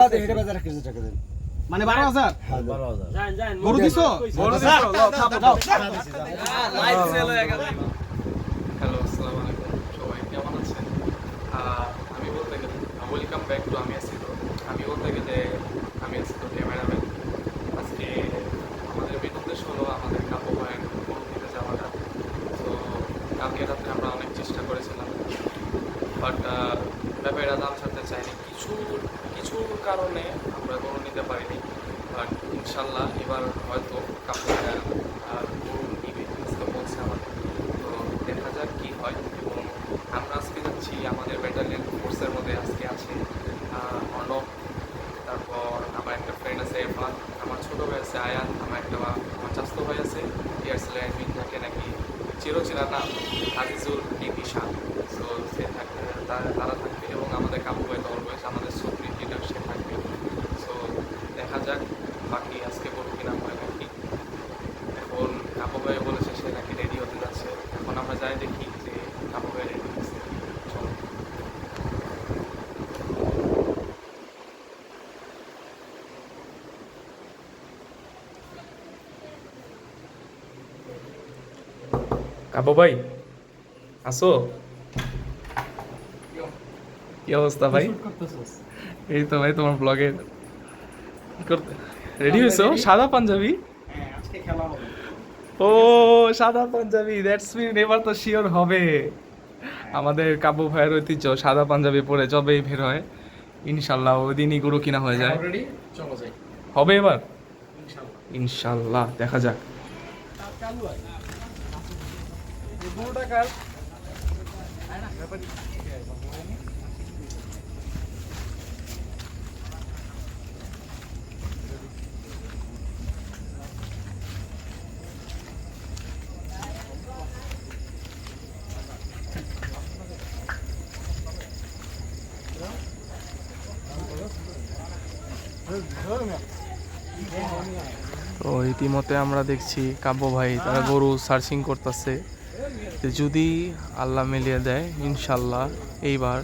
মানে 12,000 গরু দিছো হ্যালো আসসালামু আলাইকুম সবাই কেমন আছেন আমি বলতে গেলে ওয়েলকাম ব্যাক টু আমি আছি তো ক্যামেরাম্যান আজকে আমাদের মেন উদ্দেশ্য হলো আমাদের কাপড় ভাইয়ের গরু কিনতে যাওয়াটা তো কালকে রাত্রে আমরা অনেক চেষ্টা করেছিলাম বাট ব্যাপারীরা দাম ছাড়তে চায়নি কিছু কারণে আমরা গরু নিতে পারিনি বাট ইনশাল্লাহ এবার হয়তো কাপড় গরু নিবে আজকে বলছে আমাদের তো দেখা যাক কী হয় এবং আমরা আজকে যাচ্ছি আমাদের ব্যাটালিয়ন ফোর্সের মধ্যে আজকে আছে অর্ণব, তারপর আমার একটা ফ্রেন্ড আছে এরফান, আমার ছোটো ভাই আছে আয়ান, আমার চাস্তো ভাই আছে এয়ারসেলের অ্যাডমিন থাকে নাকি চিরচেনা নাম আজিজুল ডিপি শাহ। সো সে থাকবে তারা থাকবে এবং আমাদের কাপু ভাই দল রয়েছে, আমাদের সুপ্রিম লিডার সে থাকবে। সো দেখা যাক বাকি আজকে গরু কিনা হয় নাকি। এখন কাপু ভাই বলেছে সে নাকি রেডি হতে যাচ্ছে, এখন আমরা যাই দেখি যে কাপু ভাই রেডি হচ্ছে। চলো কাপু ভাই আসো, কি অবস্থা ভাই? এই তো ভাই তোমার ব্লগে করতে রেডি হয়েছো? সাদা পাঞ্জাবি? ও সাদা পাঞ্জাবি, দ্যাটস মিন এবার তো শিওর হবে। আমাদের কাবু ভাইয়ের ঐতিহ্য সাদা পাঞ্জাবি পরে যবেই বের হয় ইনশাল্লাহ ওই দিনই গরু কিনা হয়ে যায়। হবে এবার ইনশাল্লাহ, দেখা যাক। তো ইতিমধ্যে আমরা দেখছি কাব্য ভাই তারা গরু সার্চিং করতেছে, যদি আল্লাহ মিলিয়ে দেয় ইনশাল্লাহ এইবার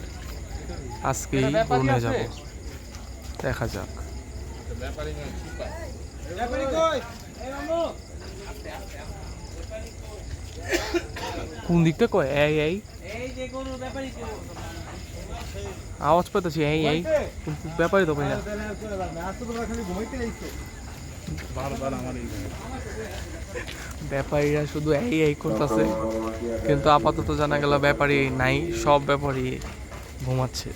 আজকেই গরু নিয়ে যাব, দেখা যাক। কোন দিকটা কয় এই আওয়াজ পেতেছি এই ব্যাপারই তো ভাই না। ব্যাপারীরা শুধু এই করতেছে কিন্তু আপাতত জানা গেল ব্যাপারী নাই, সব ব্যাপারী ঘুমাচ্ছে।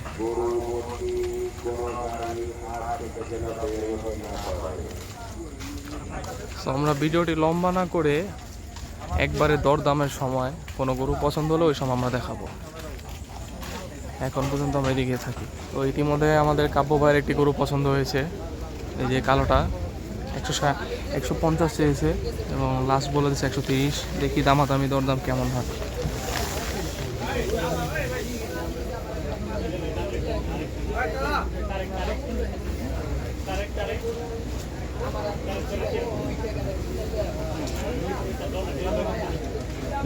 আমরা ভিডিওটি লম্বা না করে একবারে দরদামের সময় কোনো গরু পছন্দ হলে ওই সময় আমরা দেখাবো। এখন পর্যন্ত আমরা এদিকে থাকি। তো ইতিমধ্যে আমাদের কাব্য ভাইয়ের একটি গরু পছন্দ হয়েছে, এই যে কালোটা 150 চেয়েছে এবং লাস্ট বলে দিচ্ছে 130। দেখি দামাদামি দরদাম কেমন হয়।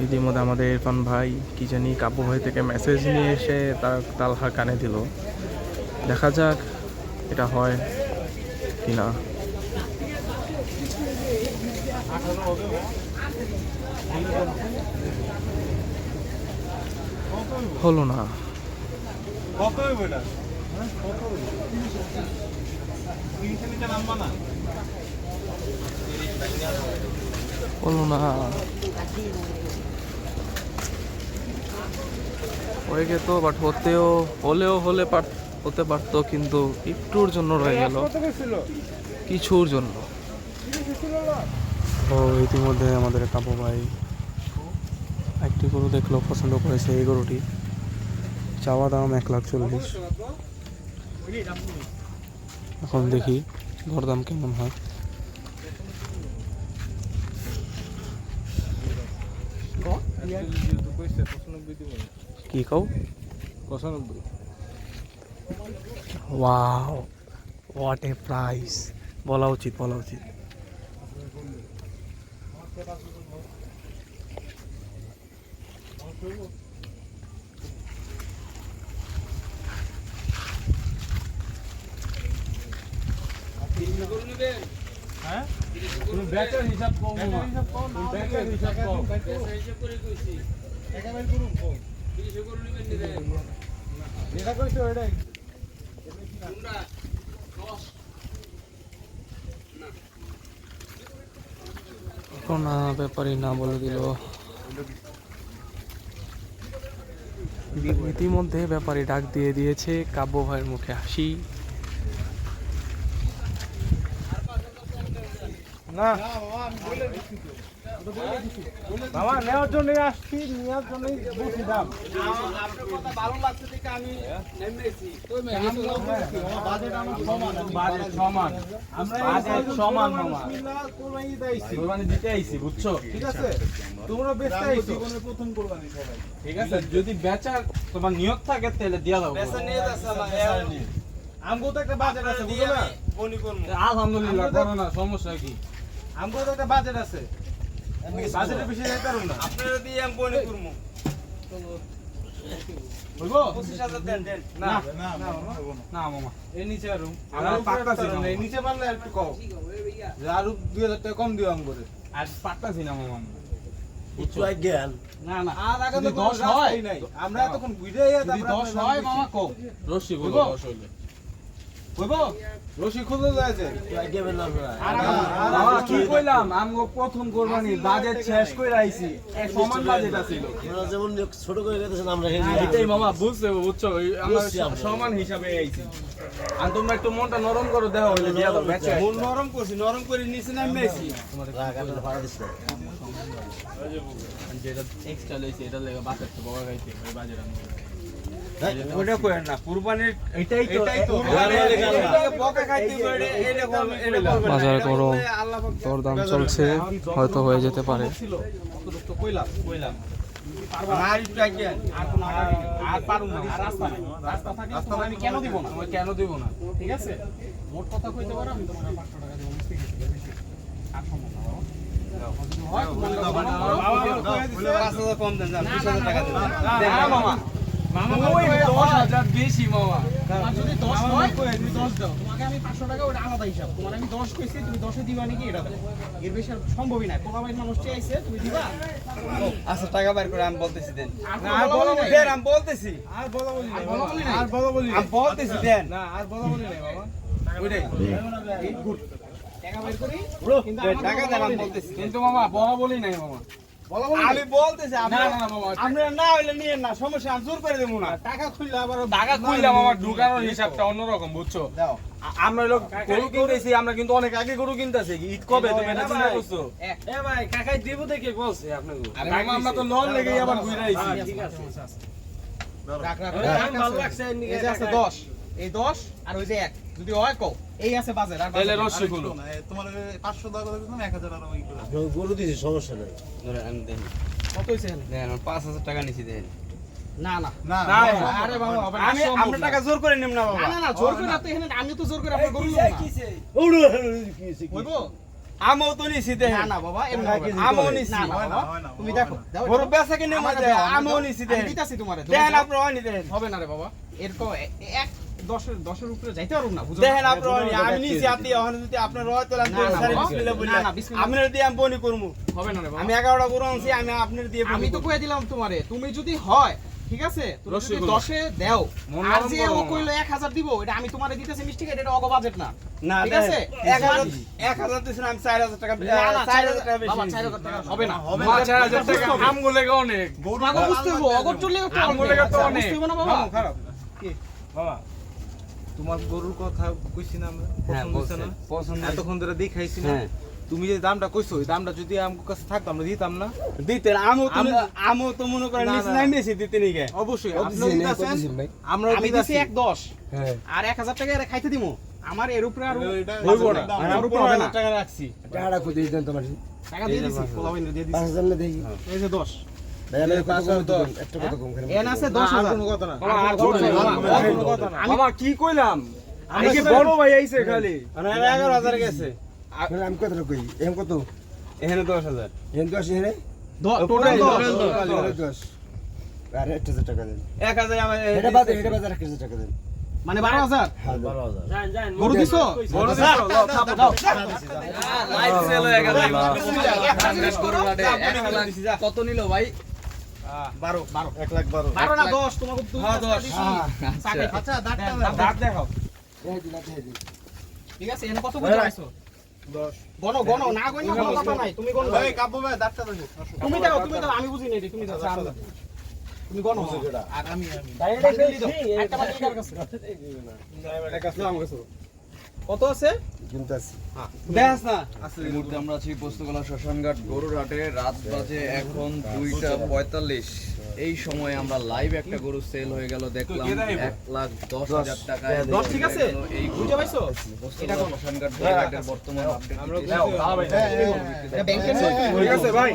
ইতিমধ্যে আমাদের ইরফান ভাই কি জানি কাব্য ভাই থেকে মেসেজ নিয়ে এসে তার তালহার কানে দিল, দেখা যাক এটা হয় কিনা। হলো না, হলো না, হয়ে গেত বাট হতে পারতো কিন্তু একটুর জন্য রয়ে গেল, কিছুর জন্য। তো ইতিমধ্যে আমাদের কাবু ভাই একটি গরু দেখলো, পছন্দ করেছে এই গরুটি, চাওয়া দাম 1,40,000। এখন দেখি দরদাম কেমন হয়। কি কও? 95। Wow, what a price! বলা উচিত। হ্যাঁ তুমি বেচার হিসাব কম মামা বেচার হিসাব কম একেবারে করুন কম এটা কইছো এটাই কোনা ব্যাপারী না বলে দিল। ইতিমধ্যে ব্যাপারী ডাক দিয়ে দিয়েছে, কাব্য ভাইয়ের মুখে হাসি। না মামা নেওয়ার জন্য আসছি, নেওয়ার জন্য বসি দাম। আপনার কথা ভালো লাগছে দেখে আমি নেমেছি। বাজেট সমান, আমরা বাজেট সমান মামা। কোরবানি দিতে আইছি বুঝছো, ঠিক আছে? তোমরা বেচতে আইছো প্রথম কোরবানি সবাই, ঠিক আছে? যদি বেচার তোমার নিয়ত থাকে তাহলে দিয়া দাও। বেচা নিয়ে যাচ্ছে না আমগো তো একটা বাজেট আছে বুঝো না? বনি করব। আলহামদুলিল্লাহ করো না, সমস্যা কি? আমগো তো একটা বাজেট আছে, বাজেটের বেশি যাইতে পারবো না। আপনারা দিয়ে আমি বনি করব। বুঝবো? 25,000 দেন দেন। না না না না মামা, এই নিচে আরো আমরা পারতাছি না, এই নিচে পারলে একটু কম, যে আরো 2000 টাকা কম দিও আমগো রে। আর পারতাছি না মামা একটু আজ্ঞান। না না আর আগে তো 10 হয় নাই, আমরা এতক্ষণ বুঝে আইয়া যদি 10 হয় মামা কও রশি বলো 10 হইলে বুঝবো? রশি খুলে যাচ্ছে আজ্ঞাবেন না আপনারা। মামা কি কইলাম আমগো প্রথম কোরবানি বাজেট শেষ কইরা আইছি এক সমান বাজেট আছিল আপনারা যেমন ছোট করে গেছেন আমরা হেরি। এটাই মামা বুঝছো আমরা বুঝছি আমরা। সমান হিসাবে আইছি আর তোমরা একটু মনটা নরম করো দেও হইলে দিয়া দাও বেচে মন নরম করছি, নরম করে নিচে নামিয়েছি। রাগ আপনারা ভাড়া দিছ না। যেটা এক্সট্রা লইছে এটা লাগা বাজার তো বড় গাইতে ওই বাজার আমি ওটা কইেন না, কুরবানির এটাই তো বকা খাইতে পারে, এটা বলবেন। বাজার গরম, দরদাম চলছে, হয়তো হয়ে যেতে পারে। কতটুকু কইলাম আর একটু আজ্ঞান। আর পারুম না আর রাস্তা নাই রাস্তা থাকলে তোমার আমি কেন দিব না আমি কেন দিব না ঠিক আছে মোট কথা কইতে পারো আমি তোমার 500 টাকা দেব মিষ্টি খেতে বেশি আর সম্ভব না হয় তোমার 5,000 কম দেন, 20,000 টাকা দেন। না মামা মামা ওই 10,000 বেশি মামা আর যদি 10 হয় তুমি 10 দাও তোমাকে আমি 500 টাকা ওটা আলাদা হিসাব তোমার আমি 10 কইছি তুমি 10 এ দিবা নাকি এটা দাও এর বেশি আর সম্ভবই না কোলা ভাই মানুষ চাইছে তুমি দিবা আচ্ছা টাকা বাইর করে আমি বলতেছি দেন। আর বলা বলি দেন আমি বলতেছি। আর বলা বলি নাই, বলা বলি নাই। আর বলা বলি নাই। আমি বলতেছি দেন। না আর বলা বলি নাই বাবা, ওইটাই গুড। টাকা বের করি কিন্তু টাকা দেন আমি বলতেছি। কিন্তু মামা বলা বলি নাই মামা বলা বলি আমি বলতেছি না আপনারা না মামা আপনারা না হইলে নিয়েন না, সমস্যা আমি জোর করে দেবো না। টাকা খুললে আবার টাকা কইলাম আমার ঢুকানোর হিসাবটা অন্যরকম বুঝছো দাও। আমরা লোক গরু কিনতেছি আমরা কিন্তু অনেক আগে গরু কিনতেছি ঈদ কবে তুমি এটা চিন্তা করছো এ ভাই কাকাই দেব দেখে বলছে আপনাকে। আরে মামা আমরা তো লোন লেগে আবার ঘুরে আইছি ঠিক আছে। রাখ রাখ আমি ভালো লাগছে এই যে আছে 10 এই 10 আর ওই যে 1 যদি হয় কও এই আছে বাজার আর তাহলে বাজার রসি গুলো তোমার 500 টাকা করে দিলাম, 1000 টাকা ওই করে। আপনাকে গরু দিছি, সমস্যা নাই। ধরে আমি দেন। কত হইছে দেন 5,000 টাকা নিছি দেন। না না না না না, আরে বাবা হবে আমি আপনার টাকা জোর করে নিম না বাবা। না না জোর করে তো এখানে আমি তো জোর করে আপনার গরু লব না হইবো আমও তো নিছি দেন। না না বাবা এমন হবে না আমও নিছি। না না হয় না, বাবা, হয় না, তুমি হয় দেখো না। দাও গরু বেচা কিনে আমার মধ্যে দাও, আমও নিছি দেন। আমি দিতাছি তোমারে দেন আপনার হয়নি দেন। হবে না রে বাবা এরকম এক 10 এর উপরে যাইতে পারবো না বুঝো দেখেন আপনার হয়নি, আমি নিছি আপনি এখন যদি আপনার হয় তাহলে আমি না, না, সারি বাবা। বিসমিল্লাহ বলি। না, না, বিসমিল্লাহ। আপনার দিয়ে আমি বনি করবো। হবে না রে বাবা আমি 11টা গরু আনছি, আমি আপনার দিয়ে আমি তো কইয়া দিলাম তোমারে তুমি যদি হয় ঠিক আছে তুমি যদি রসিকগুলো। 10 এ দাও মন আর নরম যে করো ও না। কইলো 1000 দিব এটা আমি তোমারে দিতেছি মিষ্টি খেতে এটা অগ বাজেট না না ঠিক দেন। আছে 1000 দিছেন, আমি 4,000 টাকা না, না, 4,000 টাকা বেশি বাবা, নিছি। 4,000 টাকা হবে না মা 4,000 টাকা আমগো লেগে অনেক তোমাকে বুঝতে হবে অগর চললে তো আমগো লেগে তো অনেক। বুঝতে হবে না বাবা খারাপ কি বাবা, তোমার গরুর কথা কইছি না আমরা, হ্যাঁ, পছন্দ হইছে না? বলছে, পছন্দ হইছে। এতক্ষণ ধরে দেখাইছি না? হ্যাঁ। তুমি যে দামটা কইছো ওই দামটা যদি আমার কাছে থাকতো আমরা দিতাম না। দিতেন আমও তো মনে করেন না, নিচে না। নামিয়েছি দিতে নিগে। অবশ্যই আপনিও দিতাছেন, আমরাও আমি দিতাছি। দিছি 10 আর 1000 টাকা এর খাইতে দিমু আমার এর উপরে আর হইবো না। আর আমার আমি উপরে হবে না 15,000 টাকা রাখছি। টাকাটা খুঁজে দিতেন তোমার টাকা দিয়ে দিছি পোলা বাইনে দিয়ে দিছি 5,000 না দেখি এই যে 10 একটা কথা কম খালি এন আছে না, আর 10,000 কোনো কথা না। বাবা, আর আর কোনো কোনো কথা না। মামা কি কইলাম আমি আজকে কি বড় ভাই আইছে খালি মানে 11,000 গেছে। আমি কতটা কই এম কত এখানে 10,000। এম 10 এখানে টোটাল 10 10 আর 1,000 টাকা দেন 1,000 আমার এটা বাদে 1,000 টাকা দেন মানে 12,000 হ্যাঁ 12,000 গরু দিছো বড় দিছো লাও খাবো লাইভ সেল হয়ে গেল কত নিল ভাই 12 1,12,000 12 না 10 তোমাকে হ্যাঁ 10 আচ্ছা দাঁতটা দাঁত দেখাও ঠিক আছে এনে কত বুঝে আইছো 10 গনো না গনো কোনো কথা নাই তুমি গনো এই কাব্য ভাই দাঁতটা দেখো তুমি দাও আমি বুঝি নাই তুমি দাও তুমি গনো আর আমি একটা বাটি কার কাছে কত আছে কিনতাছি দেখাস না এই মুহূর্তে আমরা আছি পোস্তগোলা শ্মশানঘাট গরুর হাটে। রাত বাজে এখন 2:45। এই সময় আমরা লাইভ একটা গরু সেল হয়ে গেল দেখলাম 1,10,000 টাকায়। 10 ঠিক আছে এই বুঝে পাইছো এটা কোন শ্মশানঘাট গরুর হাটের বর্তমান আপডেট এটা ব্যাংকের ঠিক আছে ভাই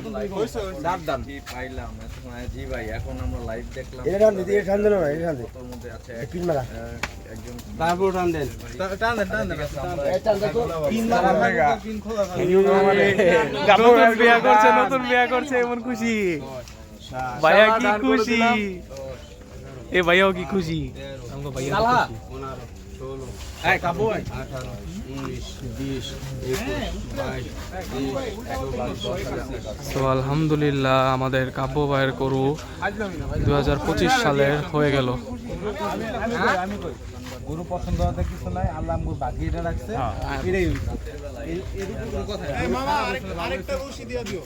দাঁত দান কি পাইলাম জি ভাই এখন আমরা লাইভ দেখলাম এটা টান দিদি টান দেন না এটা টান দে কতর মধ্যে আছে পিন মারা একজন তারপর টান দেন টান দেন এই টান দেখো পিন মারা পিন খোলা কাপড় বিয়া করছে নতুন বিয়া করছে এমন খুশি ভাইয়া কি খুশি এ ভাইয়াও কি খুশি আমগো ভাইয়া কালা এই কাব্য ভাই তো আলহামদুলিল্লাহ আমাদের কাব্য ভাইয়ের গরু 2025 সালের হয়ে গেল। আমি কই গরু পছন্দ হতে কিছু নাই আল্লাহ আমগো বাকি এটা রাখছে এটাই আরেকটা রশি দিয়া দিও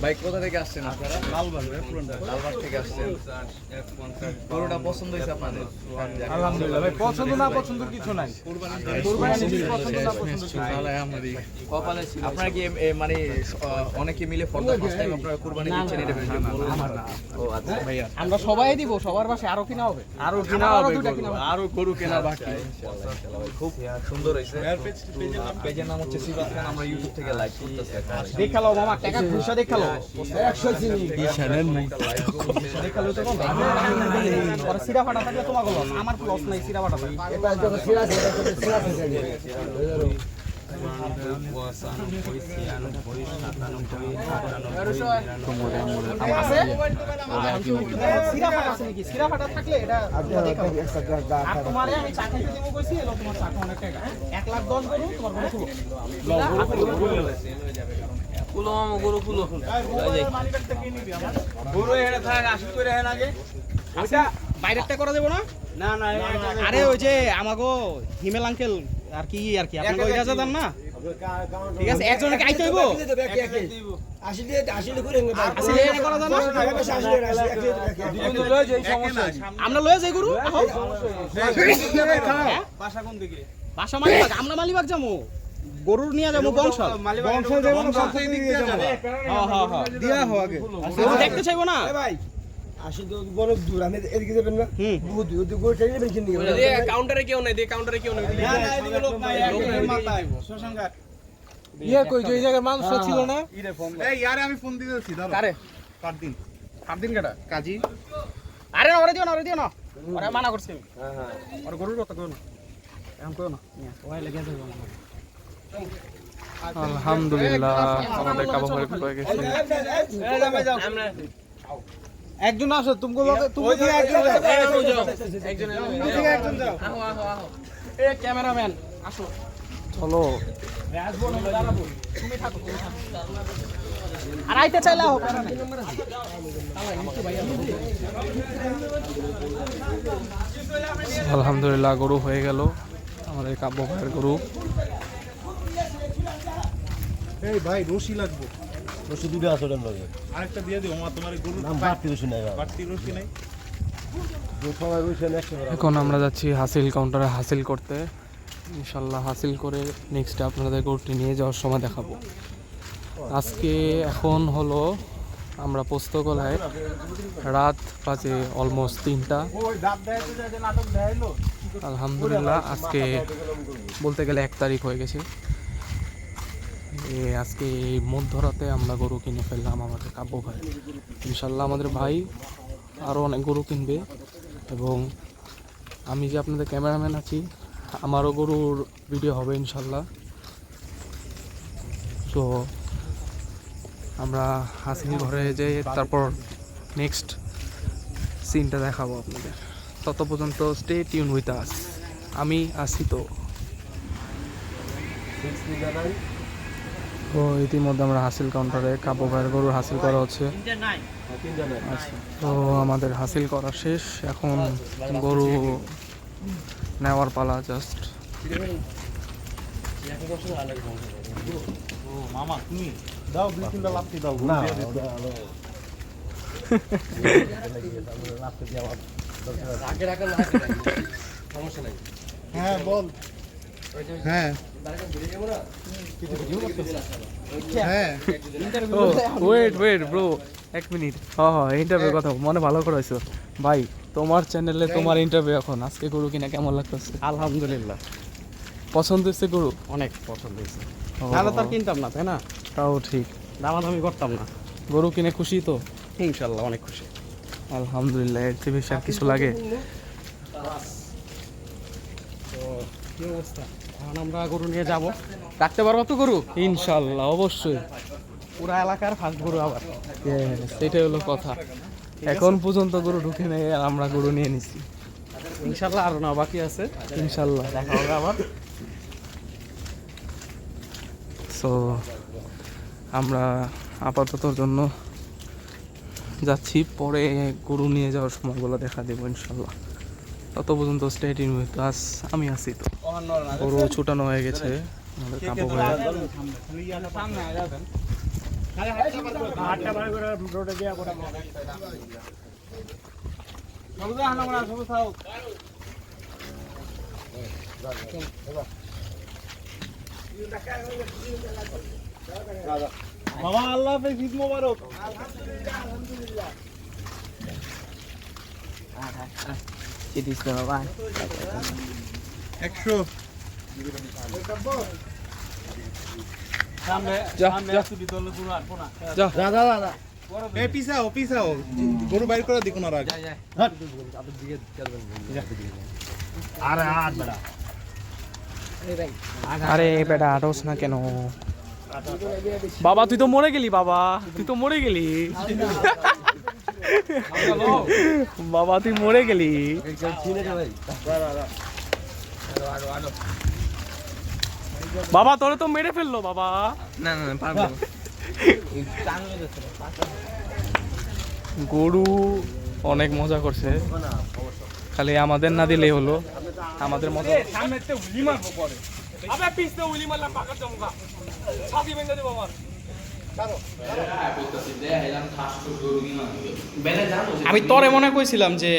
ভাই কোথা থেকে আসছেন আপনারা? লালবাগ থেকে আসছেন। গরুটা পছন্দ হয়েছে আপনাদের? আলহামদুলিল্লাহ ভাই পছন্দ না পছন্দ কিছু নাই কুরবানি জিনিস পছন্দ না পছন্দ কিছু নাই। কপালে ছিল। আপনারা কি মানে অনেকে মিলে ফর্দা ফার্স্ট টাইম আপনারা কুরবানি দিচ্ছেন এটা ভেবে ও আচ্ছা ভাইয়া আমরা সবাই দিব সবার বাসায় আরো কিনা হবে আরো কিনা হবে আরো গরু কেনা বাকি খুব সুন্দর হয়েছে। পেজের নাম হচ্ছে সিবাত খান। আমরা ইউটিউব থেকে লাইভ করতেছি এখন। দেখালো মামা টাকা খুশা দেখালো 100 চিনি দেখালো তো কোন পরে সিরা ফাটা থাকলে তোমার লস আমার লস নাই সিরা ফাটা থাকলে এটা যখন সিরা সিরা আছে সিরা ফাটা আছে নাকি সিরা ফাটা থাকলে এটা দেখাও আর তোমারে আমি চা খাইতে দেব কইছি এলো তোমার চা অনেক টাকা 1,10,000 গরু তোমার গরু কুলো মামা গরু কুলো গরু এখানে থাক আসি করে হেন আগে আচ্ছা বাইরেরটা করা দেব না না না আরে ওই যে আমাগো হিমেল আঙ্কেল আর কি আপনাকে ওই কাছে দেন না ঠিক আছে একজনে আইতে হইব 80 দিয়ে 80 করে আসলে এনে করা যায় না আমরা লয়ে যাই গুরু আহো বাসা কোন দিকে বাসা মালিবাগ আমরা মালিবাগ যামু গরুর নিয়ে যাবো বংশাল বংশ যেমন সব থেকে দিক দিয়ে যাবে হ্যাঁ দিয়া হো আগে গরু দেখতে চাইবো না ভাই 80 তো বড় দূর আমি এদিকে যাবেন না বহুত দূর ওদিকে গোটা যাবেন কিনে কাউন্টারে কেউ নাই কাউন্টারে কেউ নাই না না এদিকে লোক নাই লোকের মাথা আইবো শ্মশানঘাট কই যে জায়গায় মাংস ছিল না এই ইয়ারে আমি ফোন দিতেছি ধরো কারে কাট দিন কাটা কাজী আরে না ওরে দিও না ওরে মানা করছি আমি হ্যাঁ ওর গরুর কথা কই না এখন কই না ওই লেগে যাবে আলহামদুলিল্লাহ আমাদের কাব্য ভাই হয়ে গেছে। একজন আসো তুমি তুমি থেকে একজন যাও তুমি থেকে একজন যাও এ ক্যামেরাম্যান আসো চলো আসবো না দাঁড়াবো তুমি থাকো আর আইতে চাইলা হোক আলহামদুলিল্লাহ গরু হয়ে গেল আমাদের কাব্য ভাইয়ের গরু। এই ভাই রশি লাগবে রশি দুটো আছে ওটার লগে আরেকটা দিয়ে দিও মা তোমার গরু নাম বাড়তি রশি নাই বাড়তি রশি নাই সবাই রশি নেক্সট এখন আমরা যাচ্ছি হাসিল কাউন্টারে হাসিল করতে। ইনশাল্লাহ হাসিল করে নেক্সট আপনাদের গরুটি নিয়ে যাওয়ার সময় দেখাবো। আজকে এখন হলো আমরা পোস্তগোলায় রাত বাজে অলমোস্ট 3টা। ওই দাঁত দেখাইতে যায় যে নাটক দেখাইলো আলহামদুলিল্লাহ আজকে বলতে গেলে 1 তারিখ হয়ে গেছে। আজকে এই মধ্যরাতে আমরা গরু কিনে ফেললাম আমাদের কাব্য ভাই। ইনশাল্লাহ আমাদের ভাই আরও অনেক গরু কিনবে এবং আমি যে আপনাদের ক্যামেরাম্যান আছি আমারও গরুর ভিডিও হবে ইনশাল্লাহ। তো আমরা হাসিল ঘরে যেয়ে তারপর নেক্সট সিনটা দেখাবো আপনাদের। তত পর্যন্ত স্টে টিউন উইথ আস। আমি আসি তো। তো ইতিমধ্যে আমরা হাসিল কাউন্টারে কাবু ভাইয়ের গরুর হাসিল করা হচ্ছে। আচ্ছা, তো আমাদের হাসিল করা শেষ, এখন গরু নেওয়ার পালা জাস্ট। মামা তুমি দাও 2-3টা লাফতি দাও না হ্যাঁ বল হ্যাঁ হ্যাঁ ও ওয়েট ব্রো, এক মিনিট। ইন্টারভিউ কথা মনে ভালো করে হয়েছে ভাই। তোমার চ্যানেলে তোমার ইন্টারভিউ এখন, আজকে গরু কিনা কেমন লাগতেছে? আলহামদুলিল্লাহ পছন্দ হচ্ছে গরু? অনেক পছন্দ হয়েছে, ও, তাহলে তো আর কিনতাম না, তাই না? তাও ঠিক। দামাদামি করতাম না। গরু কিনে খুশি তো? ইনশাল্লাহ অনেক খুশি। আলহামদুলিল্লাহ, এর চেয়ে বেশি আর কিছু লাগে? তো কি অবস্থা, এখন আমরা গরু নিয়ে যাব, রাখতে পারবো তো গরু? ইনশাল্লাহ, অবশ্যই। পুরা এলাকার ফার্স্ট গরু আবার। সেটাই হলো কথা। এখন পর্যন্ত গরু ঢুকে নেই আর আমরা গরু নিয়ে নিছি। ইনশাল্লাহ আরো না বাকি আছে, ইনশাল্লাহ দেখা হবে আবার। সো আমরা আপাততর জন্য যাচ্ছি, পরে গরু নিয়ে যাওয়ার সময়গুলো দেখা দেবো ইনশাল্লাহ। তত পর্যন্ত স্টেট ইন উইথ আস, আমি আছি তো। গরু ছুটানো হয়ে গেছে আমাদের কাবু ভাইয়ের। মামা আল্লাহ হাফেজ, ঈদ মোবারক। বাবা 100 পিছাও গরু বাইর করে দেখুন আর আগে। আরে বেটা আটস না কেন বাবা? তুই তো মরে গেলি বাবা, তুই তো মরে গেলি বাবা, তুই মরে গেলি। বাবা তোরে তো মেরে ফেললো বাবা। না না পারবো। গরু অনেক মজা করছে, খালি আমাদের না দিলেই হলো। আমাদের মজা আমি তরে মনে কইছিলাম যে